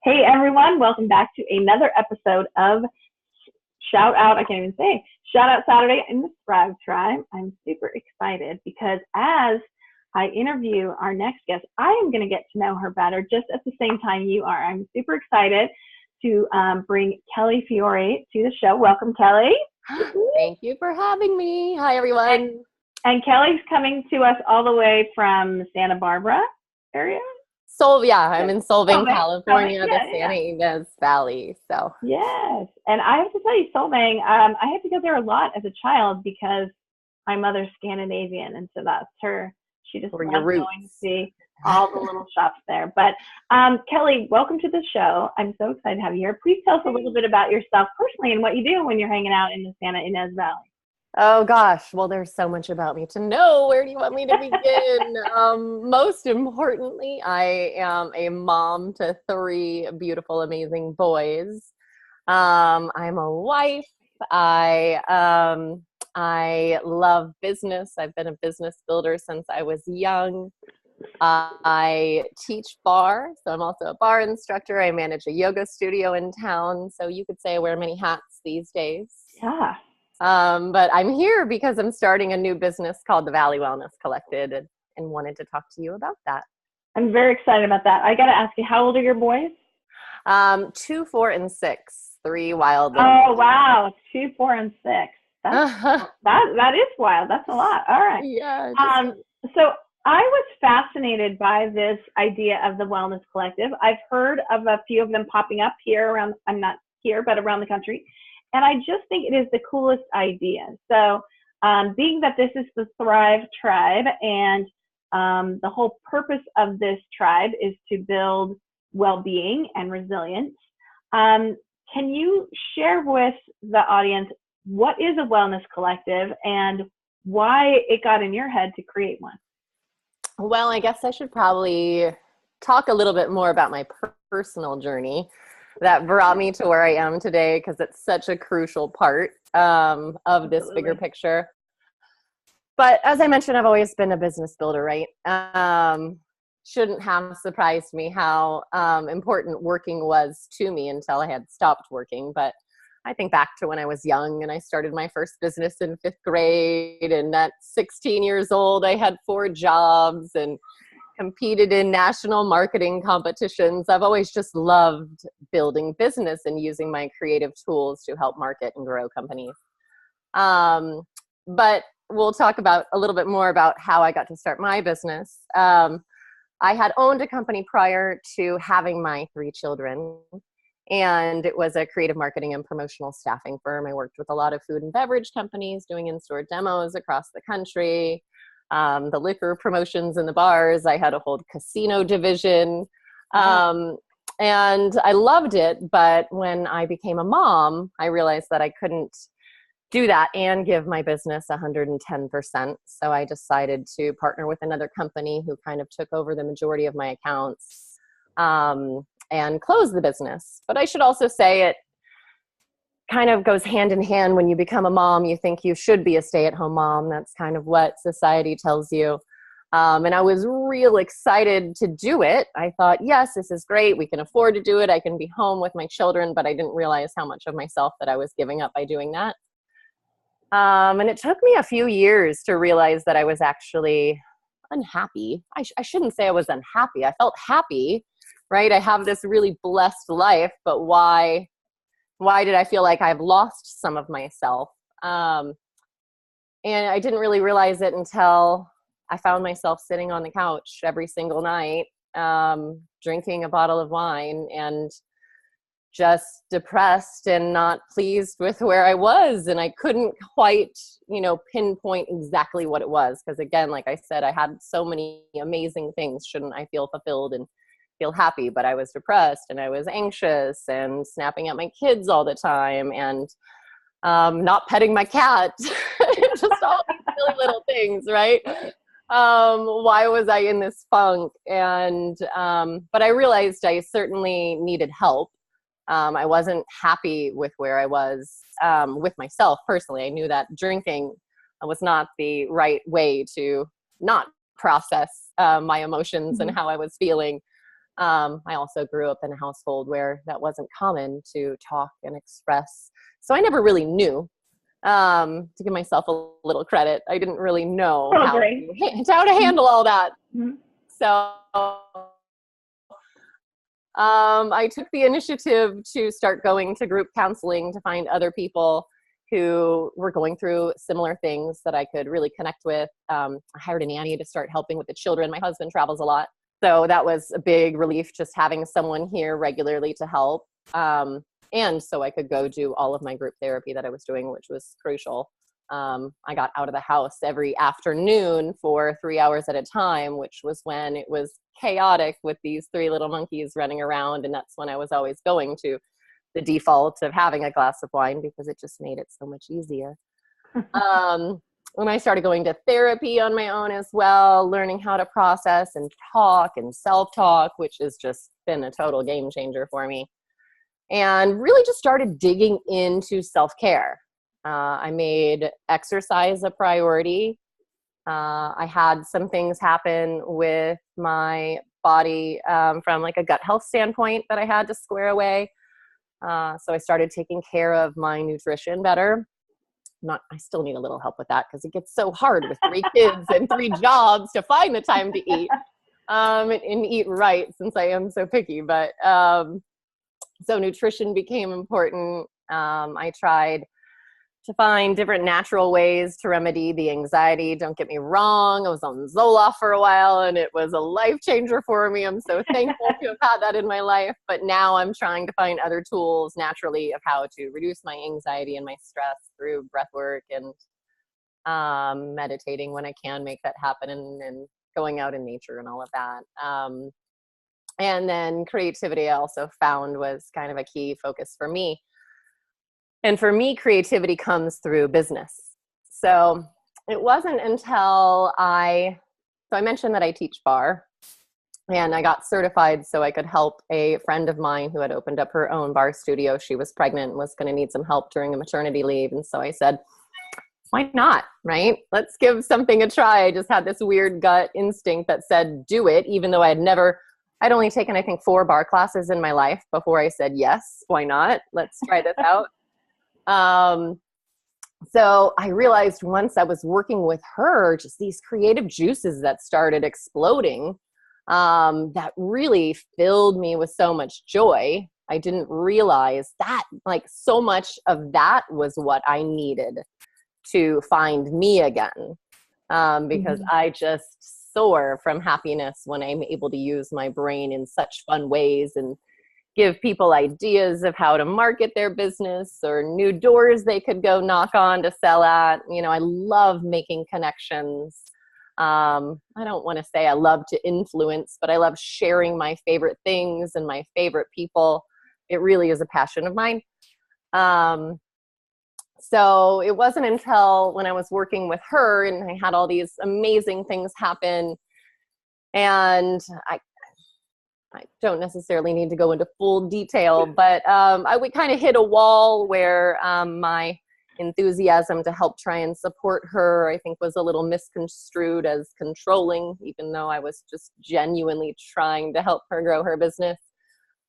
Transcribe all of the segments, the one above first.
Hey everyone, welcome back to another episode of Shout Out. I can't even say Shout Out Saturday in the Thrive Tribe. I'm super excited because as I interview our next guest, I am going to get to know her better just at the same time you are. I'm super excited to bring Kelly Fiore to the show. Welcome, Kelly. Thank you for having me. Hi, everyone. And Kelly's coming to us all the way from Santa Barbara area. I'm in Solvang, California, the Santa Ynez Valley. So yes, and I have to tell you, Solvang, I had to go there a lot as a child because my mother's Scandinavian, and so that's her. She just loves going to see all the little shops there. But Kelly, welcome to the show. I'm so excited to have you here. Please tell us a little bit about yourself personally and what you do when you're hanging out in the Santa Ynez Valley. Oh gosh, well, there's so much about me to know. Where do you want me to begin? Most importantly, I am a mom to 3 beautiful, amazing boys. I'm a wife. I love business. I've been a business builder since I was young. I teach bar, so I'm also a bar instructor. I manage a yoga studio in town, so you could say I wear many hats these days. Yeah. But I'm here because I'm starting a new business called the Valley Wellness Collective and wanted to talk to you about that. I'm very excited about that. I got to ask you, how old are your boys? 2, 4, and 6. 3 wild. Oh, wow. 2, 4, and 6. That is wild. That's a lot. All right. Yeah. So I was fascinated by this idea of the Wellness Collective. I've heard of a few of them popping up here around, I'm not here, but around the country. And I just think it is the coolest idea. So being that this is the Thrive Tribe and the whole purpose of this tribe is to build well-being and resilience, can you share with the audience what is a Wellness Collective and why it got in your head to create one? Well, I guess I should probably talk a little bit more about my personal journey that brought me to where I am today, because it's such a crucial part of this bigger picture. But as I mentioned, I've always been a business builder, right? Shouldn't have surprised me how important working was to me until I had stopped working. But I think back to when I was young and I started my first business in 5th grade, and at 16 years old, I had 4 jobs and competed in national marketing competitions. I've always just loved building business and using my creative tools to help market and grow companies. But we'll talk about a little bit more about how I got to start my business. I had owned a company prior to having my 3 children, and it was a creative marketing and promotional staffing firm. I worked with a lot of food and beverage companies doing in-store demos across the country. The liquor promotions in the bars. I had a whole casino division. And I loved it. But when I became a mom, I realized that I couldn't do that and give my business 110%. So I decided to partner with another company who kind of took over the majority of my accounts and close the business. But I should also say it kind of goes hand in hand. When you become a mom, you think you should be a stay-at-home mom. That's kind of what society tells you. And I was real excited to do it. I thought, yes, this is great. We can afford to do it. I can be home with my children, but I didn't realize how much of myself that I was giving up by doing that. And it took me a few years to realize that I was actually unhappy. I shouldn't say I was unhappy. I felt happy, right? I have this really blessed life, but why did I feel like I've lost some of myself? And I didn't really realize it until I found myself sitting on the couch every single night, drinking a bottle of wine and just depressed and not pleased with where I was. And I couldn't quite, pinpoint exactly what it was. Because again, like I said, I had so many amazing things. Shouldn't I feel fulfilled and feel happy? But I was depressed and I was anxious and snapping at my kids all the time and not petting my cat. Just all these silly little things, right? Why was I in this funk? And but I realized I certainly needed help. I wasn't happy with where I was with myself personally. I knew that drinking was not the right way to not process my emotions and how I was feeling. I also grew up in a household where that wasn't common to talk and express. So I never really knew, to give myself a little credit. I didn't really know Oh, how great. to handle all that. Mm-hmm. So I took the initiative to start going to group counseling to find other people who were going through similar things that I could really connect with. I hired a nanny to start helping with the children. My husband travels a lot, so that was a big relief, just having someone here regularly to help. And so I could go do all of my group therapy that I was doing, which was crucial. I got out of the house every afternoon for 3 hours at a time, which was when it was chaotic with these 3 little monkeys running around. And that's when I was always going to the default of having a glass of wine because it just made it so much easier. When I started going to therapy on my own as well, learning how to process and talk and self-talk, which has just been a total game changer for me. And really just started digging into self-care. I made exercise a priority. I had some things happen with my body from like a gut health standpoint that I had to square away. So I started taking care of my nutrition better. I still need a little help with that because it gets so hard with 3 kids and 3 jobs to find the time to eat and eat right, since I am so picky. But so nutrition became important. I tried to find different natural ways to remedy the anxiety. Don't get me wrong, I was on Zoloft for a while and it was a life changer for me. I'm so thankful to have had that in my life. But now I'm trying to find other tools naturally of how to reduce my anxiety and my stress through breath work and meditating when I can make that happen, and going out in nature and all of that. And then creativity I also found was kind of a key focus for me. And for me, creativity comes through business. So it wasn't until I mentioned that I teach bar, and I got certified so I could help a friend of mine who had opened up her own bar studio. She was pregnant and was going to need some help during a maternity leave. And so I said, why not, right? Let's give something a try. I just had this weird gut instinct that said, do it, even though I'd only taken, I think, 4 bar classes in my life before I said, yes, why not? Let's try this out. So I realized once I was working with her, just these creative juices that started exploding, that really filled me with so much joy. I didn't realize that so much of that was what I needed to find me again. Because I just soar from happiness when I'm able to use my brain in such fun ways and give people ideas of how to market their business or new doors they could go knock on to sell at. I love making connections. I don't want to say I love to influence, but I love sharing my favorite things and my favorite people. It really is a passion of mine. So it wasn't until when I was working with her and I had all these amazing things happen, and I don't necessarily need to go into full detail, but I would kind of hit a wall where my enthusiasm to help try and support her, I think, was a little misconstrued as controlling, even though I was just genuinely trying to help her grow her business.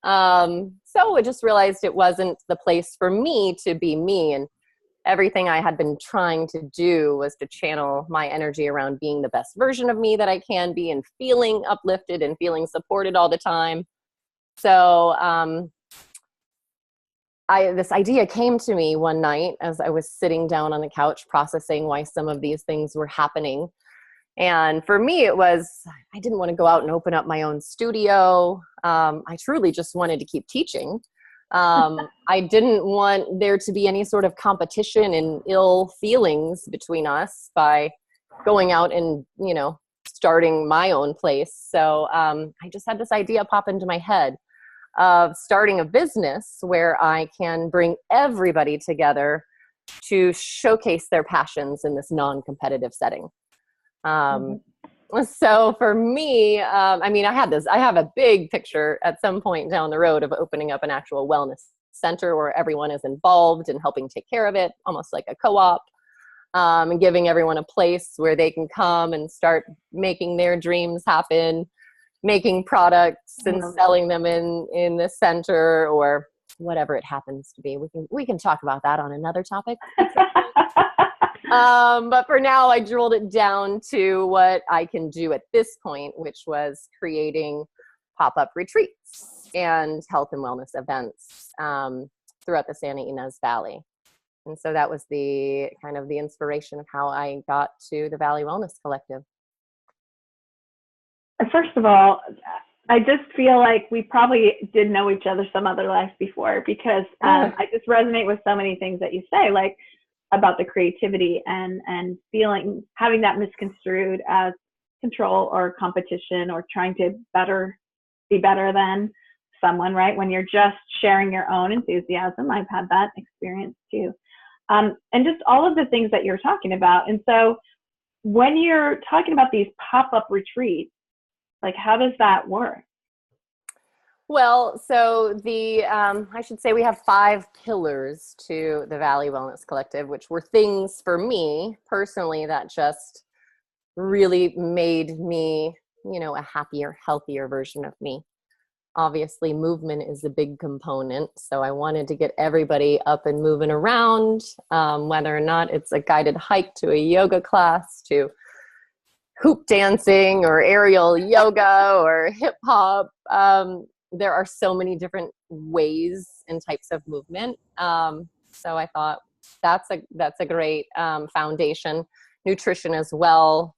So I just realized it wasn't the place for me to be me, and everything I had been trying to do was to channel my energy around being the best version of me that I can be and feeling uplifted and feeling supported all the time. So this idea came to me one night as I was sitting down on the couch processing why some of these things were happening. And for me, it was, I didn't want to go out and open up my own studio. I truly just wanted to keep teaching. I didn't want there to be any sort of competition and ill feelings between us by going out and, starting my own place. So I just had this idea pop into my head of starting a business where I can bring everybody together to showcase their passions in this non-competitive setting. So for me, I have a big picture at some point down the road of opening up an actual wellness center where everyone is involved and helping take care of it, almost like a co-op, and giving everyone a place where they can come and start making their dreams happen. making products and Mm. selling them in the center or whatever it happens to be. We can talk about that on another topic. But for now, I drilled it down to what I can do at this point, which was creating pop-up retreats and health and wellness events throughout the Santa Ynez Valley. And so that was the kind of the inspiration of how I got to the Valley Wellness Collective. First of all, I just feel like we probably did know each other some other life before, because I just resonate with so many things that you say, like about the creativity and having that misconstrued as control or competition or trying to be better than someone, right? When you're just sharing your own enthusiasm. I've had that experience too. And just all of the things that you're talking about. And so when you're talking about these pop-up retreats, like, how does that work? Well, so I should say we have 5 pillars to the Valley Wellness Collective, which were things for me personally that just really made me, a happier, healthier version of me. Obviously, movement is a big component. So I wanted to get everybody up and moving around, whether or not it's a guided hike to a yoga class, to hoop dancing or aerial yoga or hip hop. There are so many different ways and types of movement. So I thought that's a great foundation. Nutrition as well.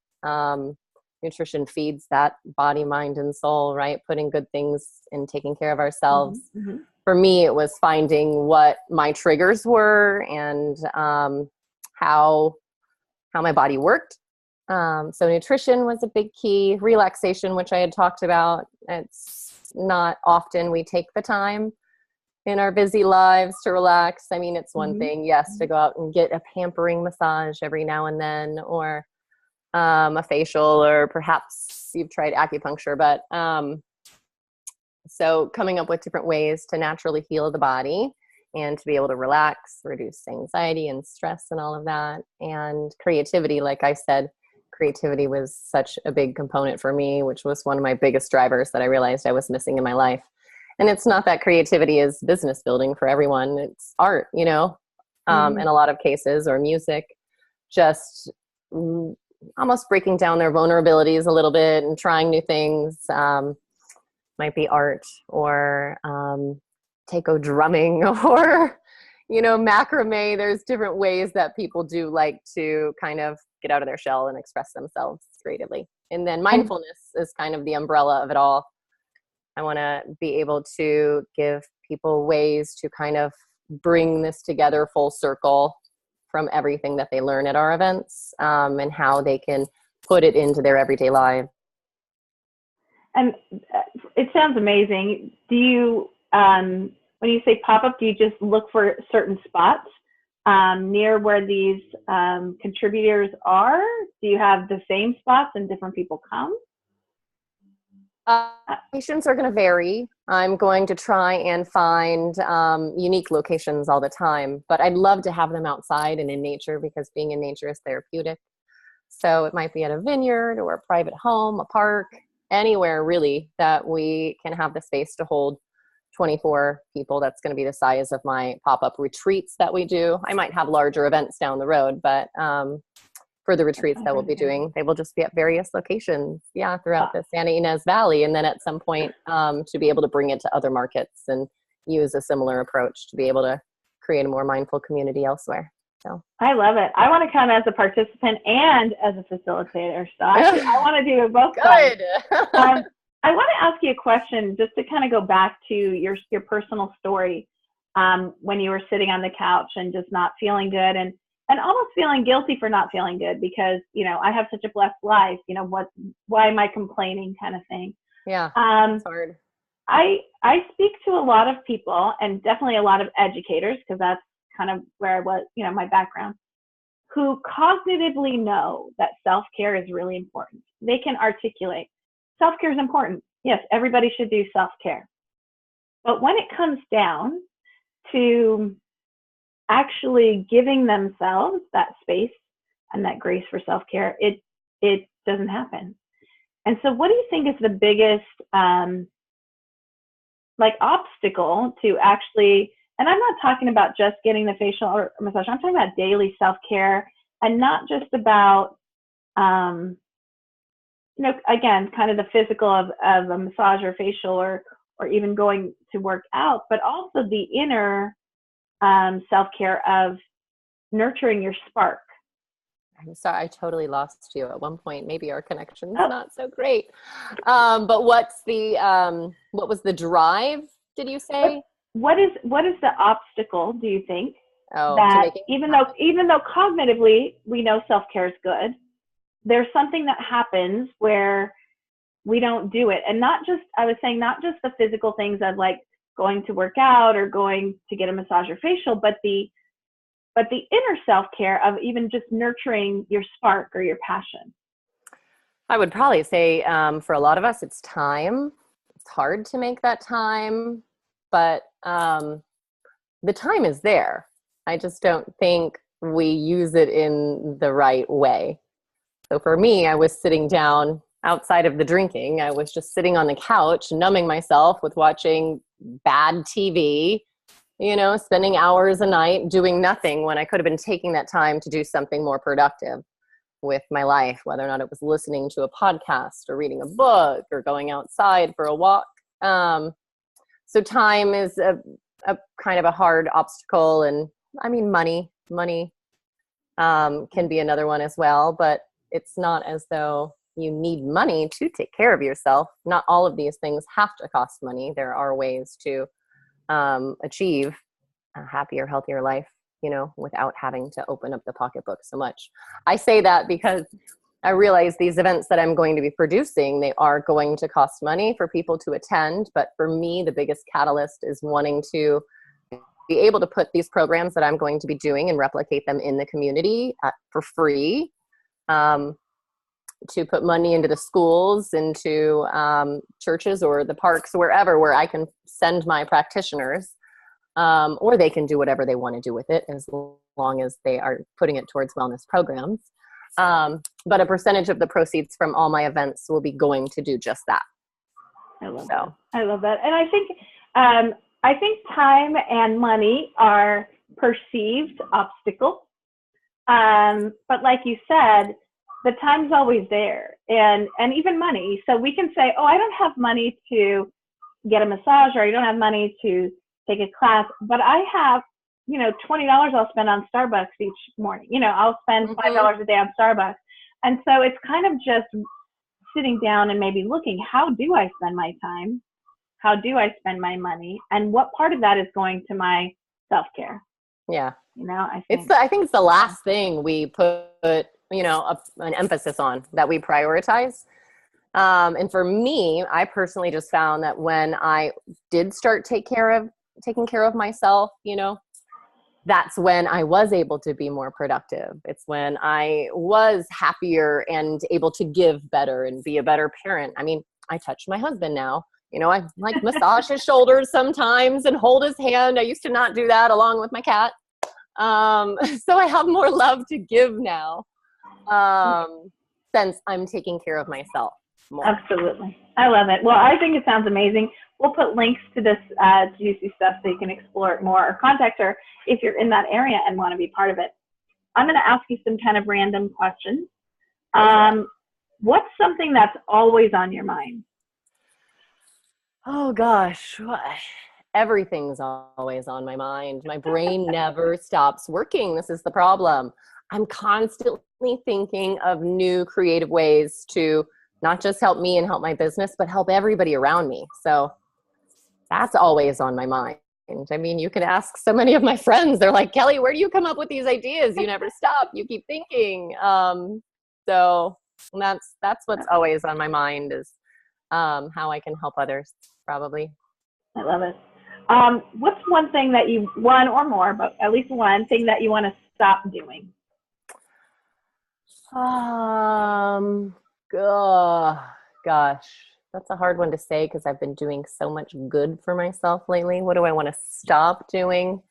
Nutrition feeds that body, mind, and soul, right? Putting good things and taking care of ourselves. Mm-hmm. For me, it was finding what my triggers were and how my body worked. So nutrition was a big key. Relaxation, which I had talked about. It's not often we take the time in our busy lives to relax. I mean, it's one thing, yes, to go out and get a pampering massage every now and then, or a facial, or perhaps you've tried acupuncture. But so coming up with different ways to naturally heal the body and to be able to relax, reduce anxiety and stress and all of that. And creativity, like I said, creativity was such a big component for me, which was one of my biggest drivers that I realized I was missing in my life. And it's not that creativity is business building for everyone. It's art, in a lot of cases, or music, just almost breaking down their vulnerabilities a little bit and trying new things. Might be art, or taiko drumming, or macrame. There's different ways that people do like to kind of get out of their shell and express themselves creatively. And then mindfulness is kind of the umbrella of it all. I want to be able to give people ways to kind of bring this together full circle from everything that they learn at our events, and how they can put it into their everyday life. And it sounds amazing. Do you, when you say pop-up, do you just look for certain spots near where these contributors are? Do you have the same spots and different people come? Locations are going to vary. I'm going to try and find unique locations all the time, but I'd love to have them outside and in nature, because being in nature is therapeutic. So it might be at a vineyard or a private home, a park, anywhere really that we can have the space to hold 24 people. That's going to be the size of my pop-up retreats that we do. I might have larger events down the road, but for the retreats that we'll be doing, they will just be at various locations, throughout the Santa Ynez Valley. And then at some point to be able to bring it to other markets and use a similar approach to be able to create a more mindful community elsewhere. So I love it. I want to come as a participant and as a facilitator. So I want to do both. Good. I want to ask you a question, just to kind of go back to your personal story, when you were sitting on the couch and just not feeling good, and almost feeling guilty for not feeling good, because I have such a blessed life. Why am I complaining, kind of thing. Yeah, it's hard. I speak to a lot of people, and definitely a lot of educators, because that's kind of where I was, my background, who cognitively know that self-care is really important. They can articulate self-care is important. Yes, everybody should do self-care. But when it comes down to actually giving themselves that space and that grace for self-care, it doesn't happen. And so what do you think is the biggest like obstacle to actually, and I'm not talking about just getting the facial or massage, I'm talking about daily self-care, and not just about you know, again, kind of the physical of a massage or facial or even going to work out, but also the inner self-care of nurturing your spark. I'm sorry, I totally lost you at one point. Maybe our connection's Oh, not so great. But what's the what was the drive, did you say? what is the obstacle, do you think, Oh, to that making it even happen. though cognitively we know self-care is good, there's something that happens where we don't do it? And not just, I was saying, not just the physical things of like going to work out or going to get a massage or facial, but the inner self-care of even just nurturing your spark or your passion. I would probably say for a lot of us, it's time. It's hard to make that time, but the time is there. I just don't think we use it in the right way. So for me, I was sitting down outside of the drinking. I was just sitting on the couch, numbing myself with watching bad TV, you know, spending hours a night doing nothing when I could have been taking that time to do something more productive with my life, whether or not it was listening to a podcast or reading a book or going outside for a walk. So time is a kind of a hard obstacle. And I mean, money can be another one as well, but it's not as though you need money to take care of yourself. Not all of these things have to cost money. There are ways to achieve a happier, healthier life, you know, without having to open up the pocketbook so much. I say that because I realize these events that I'm going to be producing, they are going to cost money for people to attend. But for me, the biggest catalyst is wanting to be able to put these programs that I'm going to be doing and replicate them in the community for free, to put money into the schools, into churches or the parks, wherever, where I can send my practitioners, or they can do whatever they want to do with it as long as they are putting it towards wellness programs. But a percentage of the proceeds from all my events will be going to do just that. I love that. I love that. And I think time and money are perceived obstacles. But like you said, the time's always there, and even money. So we can say, oh, I don't have money to get a massage, or I don't have money to take a class, but I have, you know, $20 I'll spend on Starbucks each morning. You know, I'll spend $5 a day on Starbucks. And so it's kind of just sitting down and maybe looking, how do I spend my time? How do I spend my money? And what part of that is going to my self-care? Yeah. You know, I think it's the last thing we put, you know, an emphasis on, that we prioritize. And for me, I personally just found that when I did start taking care of myself, you know, that's when I was able to be more productive. It's when I was happier and able to give better and be a better parent. I mean, I touch my husband now. You know, I like massage his shoulders sometimes and hold his hand. I used to not do that, along with my cat. So I have more love to give now, since I'm taking care of myself more. Absolutely. I love it. Well, I think it sounds amazing. We'll put links to this juicy stuff so you can explore it more, or contact her if you're in that area and want to be part of it. I'm going to ask you some kind of random questions. What's something that's always on your mind? Oh gosh, everything's always on my mind. My brain never stops working. This is the problem. I'm constantly thinking of new creative ways to not just help me and help my business, but help everybody around me. So that's always on my mind. I mean, you can ask so many of my friends. They're like, Kelly, where do you come up with these ideas? You never stop. You keep thinking. So that's what's always on my mind, is how I can help others, probably. I love it. What's one thing that one or more, but at least one thing that you want to stop doing? Gosh, that's a hard one to say, because I've been doing so much good for myself lately. What do I want to stop doing?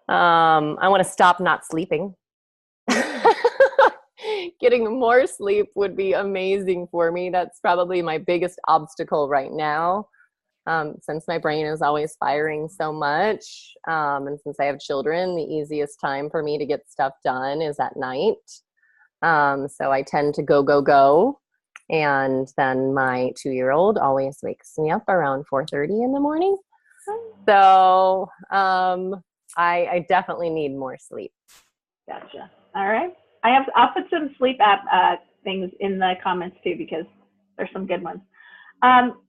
I want to stop not sleeping. getting more sleep would be amazing for me. That's probably my biggest obstacle right now. Since my brain is always firing so much, and since I have children, the easiest time for me to get stuff done is at night. So I tend to go. And then my 2-year-old always wakes me up around 4:30 in the morning. So I definitely need more sleep. Gotcha. All right. I'll put some sleep app things in the comments too, because there's some good ones.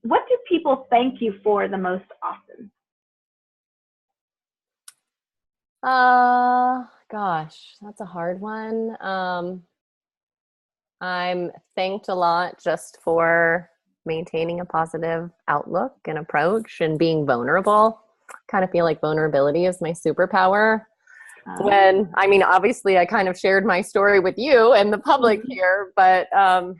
What do people thank you for the most often? Gosh, that's a hard one. I'm thanked a lot just for maintaining a positive outlook and approach and being vulnerable. Kind of feel like vulnerability is my superpower. Obviously I kind of shared my story with you and the public here, but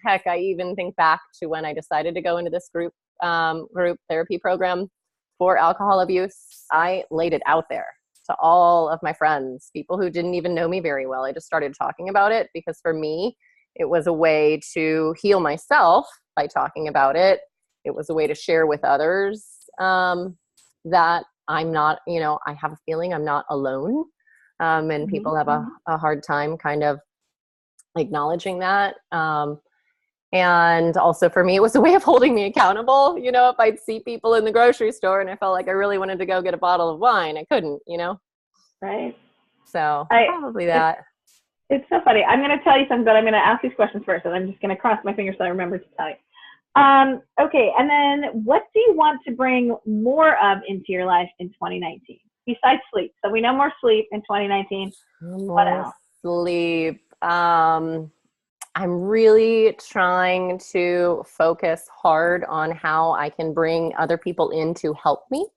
heck, I even think back to when I decided to go into this group therapy program for alcohol abuse. I laid it out there to all of my friends, people who didn't even know me very well. I just started talking about it because for me, it was a way to heal myself by talking about it. It was a way to share with others that I'm not, I have a feeling I'm not alone. And people have a hard time kind of acknowledging that. And also for me, it was a way of holding me accountable. If I'd see people in the grocery store and I felt like I really wanted to go get a bottle of wine, I couldn't, Right. So probably that. It's so funny. I'm going to tell you something, but I'm going to ask these questions first, and I'm just going to cross my fingers so I remember to tell you. Okay. And then what do you want to bring more of into your life in 2019 besides sleep? So we know more sleep in 2019. What else? Sleep. I'm really trying to focus hard on how I can bring other people in to help me.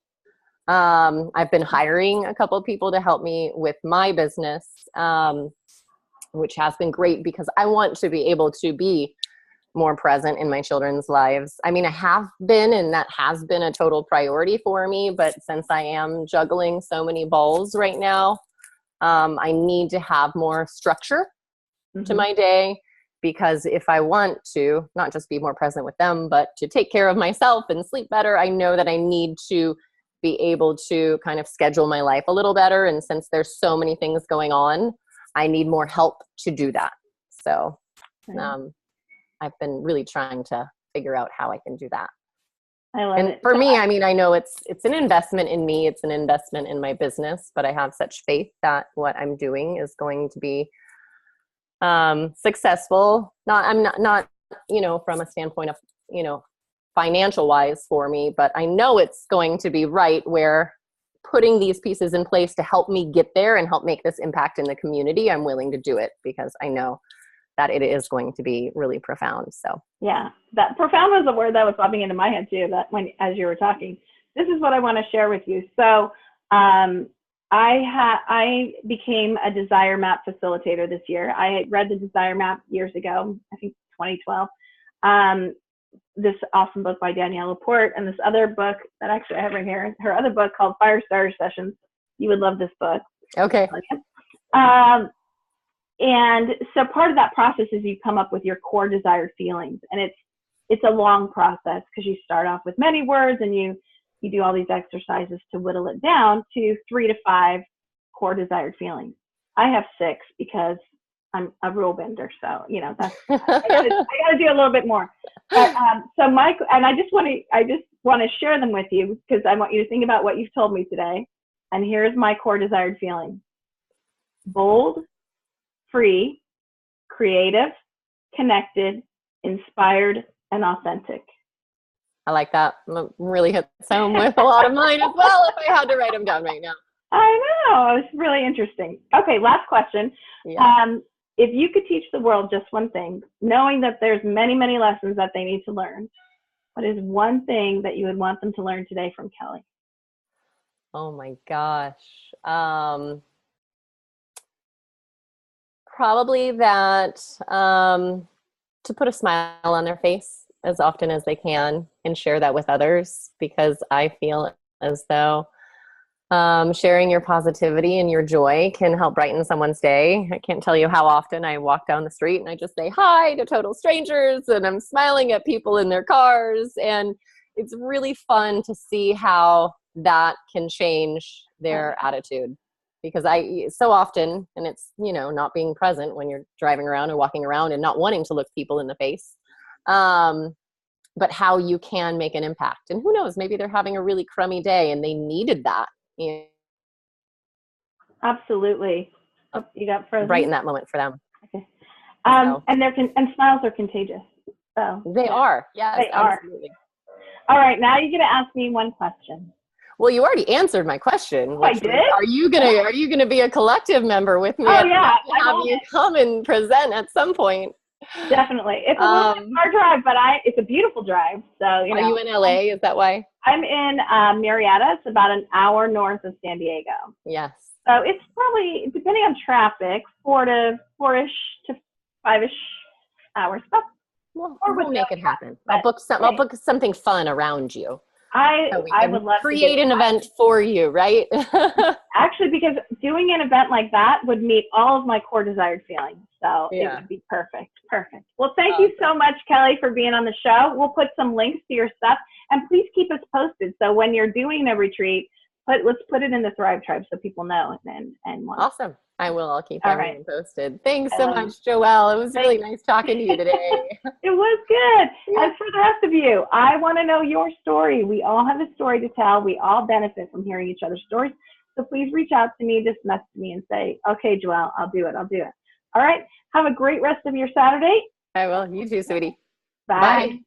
I've been hiring a couple of people to help me with my business, which has been great because I want to be able to be more present in my children's lives. I have been, and that has been a total priority for me. But since I am juggling so many balls right now, I need to have more structure to my day. Because if I want to not just be more present with them, but to take care of myself and sleep better, I know that I need to be able to kind of schedule my life a little better. And since there's so many things going on, I need more help to do that. So I've been really trying to figure out how I can do that. I love it. For me, I know it's an investment in me. It's an investment in my business, but I have such faith that what I'm doing is going to be successful. I'm not, from a standpoint of, financial wise for me, but I know it's going to be right where putting these pieces in place to help me get there and help make this impact in the community. I'm willing to do it because I know that it is going to be really profound. So yeah, that profound was a word that was popping into my head too, that as you were talking, this is what I want to share with you. So, I became a desire map facilitator this year. I had read the desire map years ago, I think 2012. This awesome book by Danielle Laporte, and this other book that actually I have right here, her other book called Fire Starter Sessions. You would love this book. Okay. And so part of that process is you come up with your core desired feelings, and it's a long process because you start off with many words and you do all these exercises to whittle it down to 3 to 5 core desired feelings. I have 6 because I'm a rule bender. So, that's, I gotta do a little bit more. But, so Mike, and I just want to share them with you because I want you to think about what you've told me today. And here's my core desired feeling: bold, free, creative, connected, inspired, and authentic. I like that. Really hits home with a lot of mine as well if I had to write them down right now. I know. It's really interesting. Okay, last question. Yeah. If you could teach the world just one thing, knowing that there's many, many lessons that they need to learn, what is one thing that you would want them to learn today from Kelly? Oh my gosh. Probably that to put a smile on their face as often as they can and share that with others, because I feel as though Sharing your positivity and your joy can help brighten someone's day. I can't tell you how often I walk down the street and I just say hi to total strangers and I'm smiling at people in their cars. And it's really fun to see how that can change their attitude. Because so often, and it's, not being present when you're driving around or walking around and not wanting to look people in the face. But how you can make an impact. And who knows, maybe they're having a really crummy day and they needed that. Absolutely. Oh, you got frozen? Brighten that moment for them. Okay. And smiles are contagious. So they are. Yes, they absolutely are. All right, now you're going to ask me one question. Well, you already answered my question. Oh, I did? Are you gonna be a collective member with me? Oh, yeah. Have you come and present at some point? Definitely. It's a little bit far drive, but it's a beautiful drive. So, Are you in LA? Is that why? I'm in Murrieta. It's about an hour north of San Diego. Yes. So it's probably, depending on traffic, 4-ish to 5-ish hours. Well, we'll make it happen. I'll book something fun around you. I would love to create an event for you, right? Actually, because doing an event like that would meet all of my core desired feelings. So it would be perfect. Perfect. Well, thank you so much, Kelly, for being on the show. We'll put some links to your stuff and please keep us posted. So when you're doing a retreat, let's put it in the Thrive Tribe so people know and want. Awesome. I will. I'll keep everything posted. Thanks so much, Joelle. It was really nice talking to you today. It was good. Yeah. And for the rest of you, I want to know your story. We all have a story to tell. We all benefit from hearing each other's stories. So please reach out to me, just message me and say, okay, Joelle, I'll do it. All right. Have a great rest of your Saturday. I will. You too, sweetie. Bye. Bye.